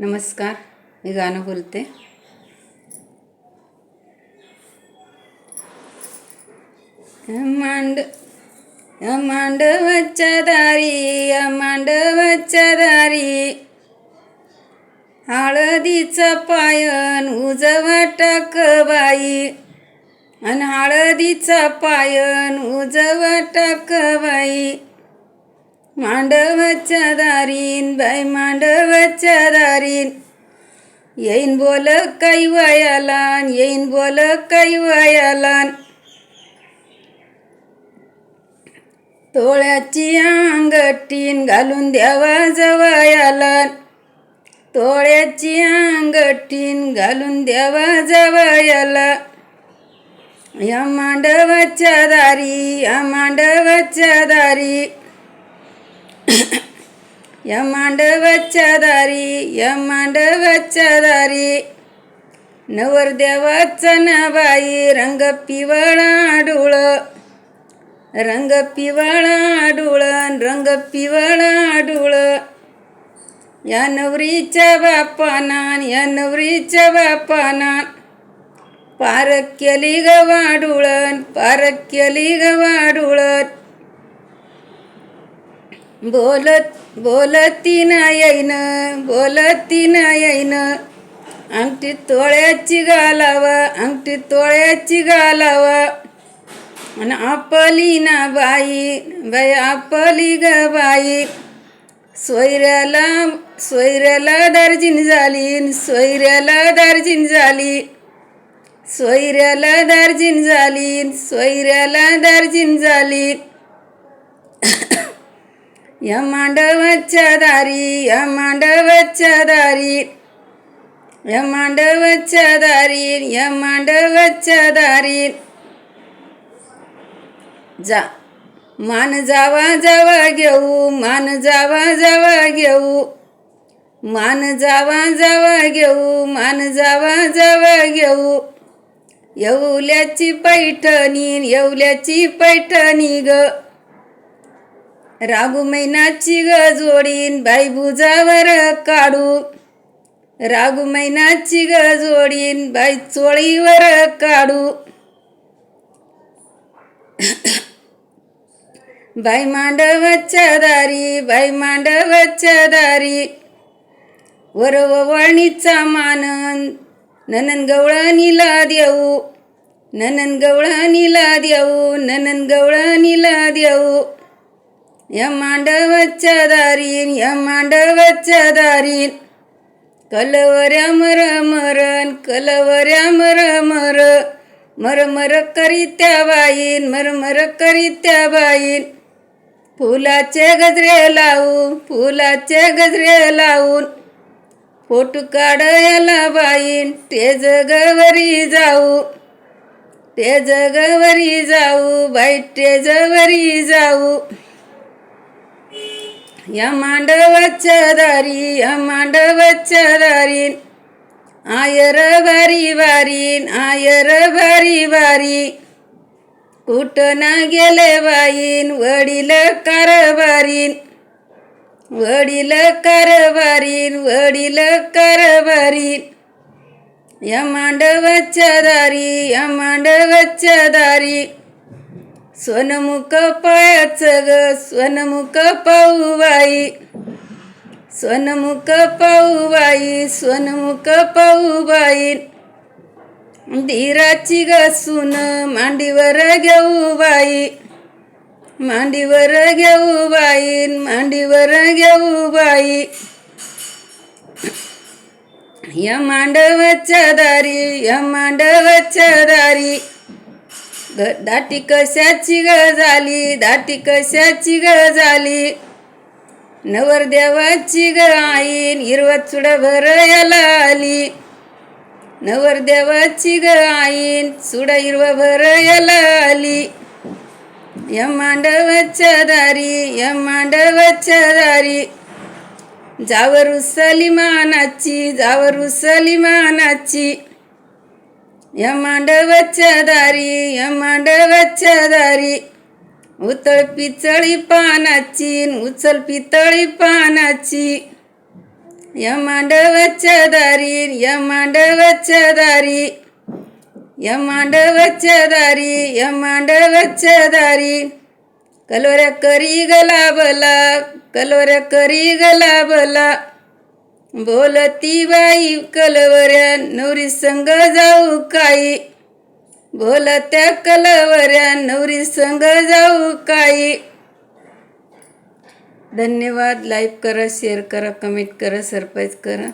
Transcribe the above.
नमस्कार, मी गाणं बोलते. मांडवाच्या दारी हळदीचा पायन उजवा टाक बाई, अन हळदीचा पायन उजवा टाक बाई. मांडवाच्या दारीन बाई, मांडवाच्या दारीन येईन बोल काही वयालान, येईन बोल काही वयालान. तोळ्याची अंगठीन घालून द्यावा जवयाला, तोळ्याची अंगठीन घालून द्यावा जवयाला. या मांडवाच्या दारी, या मांडवाच्या दारी, या मांडवाच्या दारी, या मांडवाच्या दारी. नवरदेवाचा ना बाई रंग पिवळा डोळ, रंग पिवळा डोळण, रंग पिवळा डोळ. या नवरीच्या बापानान, या नवरीच्या बापानान पारख केली गवा डोळण, पारख केली गवा डोळण. बोलती ना येईन, बोलती ना येईन. अंगठी तोळ्याची घालाव, अंगठी तोळ्याची घालाव. आणि आपली ना बाई, बाई आपली ग बाई. सोयऱ्याला, सोयऱ्याला दार्जिन झाली, सोयऱ्याला दार्जिन झाली, सोयऱ्याला दार्जिन झाली, सोयऱ्याला दार्जिन झाली. या मांडवाच्या दारी, या मांडवाच्या दारी, या मांडवाच्या दारी, या मांडवाच्या दारी. मान जावा जावा घेऊ, मान जावा जावा घेऊ, मान जावा जावा घेऊ, मान जावा जावा घेऊ. येवल्याची पैठणी, येवल्याची पैठणी ग. रागू मैनाची ग जोडीन बाई बुजावर काढू, रागू मैनाची ग जोडीन बाई चोळीवर काढू. बाई मांडवाच्या दारी, बाई मांडवाच्या दारी. वरवळणीचा मानन ननन गवळणीला देऊ, ननन गवळणीला देऊ, ननन गवळणीला देऊ. या मांडवाच्या दारीन, या मांडवाच्या दारीन. कलवऱ्या मर मरण, कलवऱ्या मर मर, मर मर करीत्या बाईन, मर मर करीत्या बाईन. फुलाचे गजरे लावू, फुलाचे गजरे लावून फोटो काढायला बाईन. ते जगवरी जाऊ, ते जगवरी जाऊ बाई, ते जगवरी जाऊ. या मांडवाच्या दारी, या मांडवाच्या दारीन. आयर बारी बारीन, आयर बारी बारी. कुठं ना गेले बाईन वडील कारभारीन, वडील कारभारीन, वडील कारभारीन. या मांडवाच्या दारी, या मांडवाच्या दारी. सोनमुख पायाचं ग, सोनमुख पाहू बाई, सोनमुख पाहू बाई, सोनमुख पाहू बाई. धीराची ग सून मांडीवर घेऊ बाई, मांडीवर घेऊ बाई, मांडीवर घेऊ बाई. या मांडवाच्या दारी, या मांडवाच्या दारी. दाटी कशाची ग झाली, दाटी कशाची ग झाली. नवरदेवाची ग आईन हिरवा चुडा भरायला आली, नवरदेवाची ग आईन चुडा हिरवा भरायला आली. या मांडवाच्या दारी, या मांडवाच्या दारी. जावर उसली मानाची, जावर उसली मानाची. या मांडवाच्या दारी, या मांडवाच्या दारी. उतळ पितळी पानाची, उचल पितळी पानाची. या मांडवाच्या दारी, या मांडवाच्या दारी, या मांडवाच्या दारी, या मांडवाच्या दारी, कलोऱ्या करी गलाबला, कलोऱ्या करी गलाबला, बोलती बाई कलवऱ्या नवरी संग जाऊ काही, बोलत्या कलवऱ्या नवरी संग जाऊ काही. धन्यवाद. लाईक करा, शेअर करा, कमेंट करा, सबस्क्राईब करा.